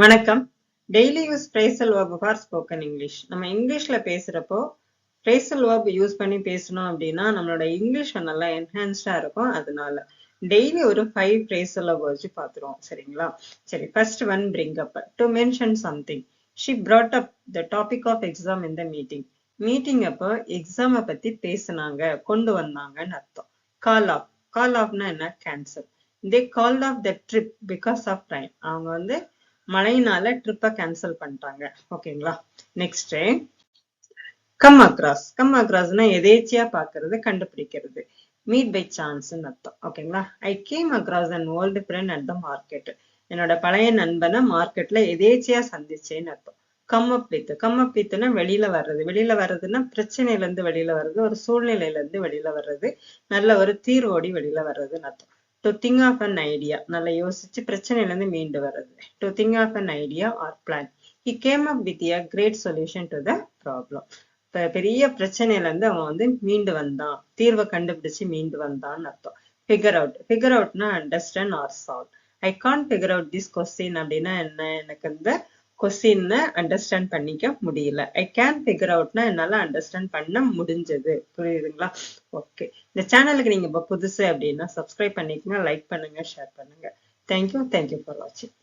வணக்கம். Daily use phrasal verb for spoken English. நம்ம இங்கிலீஷ்ல பேசுறப்போ phrasal verb யூஸ் பண்ணி பேசணும் அப்படின்னா நம்மளோட இங்கிலீஷ் நல்லா என்ஹான்ஸ்டா இருக்கும். அதனால டெய்லி ஒரு 5 phrasal verb வச்சு பார்த்துருவோம். சரிங்களா? சரி, first one bring up. To mention something. She brought up the topic of exam in the meeting. Meeting அப்போ எக்ஸாம் பத்தி பேசினாங்க, கொண்டு வந்தாங்கன்னு அர்த்தம். கால் ஆஃப். கால் ஆஃப்னா என்ன? Cancel. They called off the trip because of rain. அவங்க மழையினால ட்ரிப்பை கேன்சல் பண்ணிட்டாங்க. ஓகேங்களா? Next come across. கம் அக்ராஸ்னா எதேச்சியா பாக்குறது, கண்டுபிடிக்கிறது. மீட் பை சான்ஸ்ன்னு அர்த்தம். ஓகேங்களா? I came across an old friend at the market. என்னோட பழைய நண்பனை மார்க்கெட்ல எதேச்சியா சந்திச்சேன்னு அர்த்தம். Come up with. Come up வித்னா வெளியில வர்றது. வெளியில வர்றதுன்னா பிரச்சனையில இருந்து வெளியில வர்றது, ஒரு சூழ்நிலையில இருந்து வெளியில வர்றது, நல்ல ஒரு தீர்வோடி வெளியில வர்றதுன்னு அர்த்தம். To think of an idea. நல்லா யோசிச்சு பிரச்சனையில இருந்து மீண்டு வர்றது. To think of an idea or plan. He came up with a great solution to the problem. பெரிய பிரச்சனையில இருந்து அவன் மீண்டு வந்தான், தீர்வை கண்டுபிடிச்சு மீண்டு வந்தான்னு அர்த்தம். Figure out. Figure outனா understand or solve. I can't figure out this question அப்படின்னா என்ன? எனக்கு இந்த கொஸ்டின் அண்டர்ஸ்டாண்ட் பண்ணிக்க முடியல. ஐ கேன் ஃபிகர் அவுட்னா என்னால அண்டர்ஸ்டாண்ட் பண்ண முடிஞ்சது. புரியுதுங்களா? ஓகே. இந்த சேனலுக்கு நீங்க இப்ப புதுசு அப்படின்னா சப்ஸ்கிரைப் பண்ணிக்கங்க, லைக் பண்ணுங்க, ஷேர் பண்ணுங்க. தேங்க்யூ ஃபார் வாட்சிங்.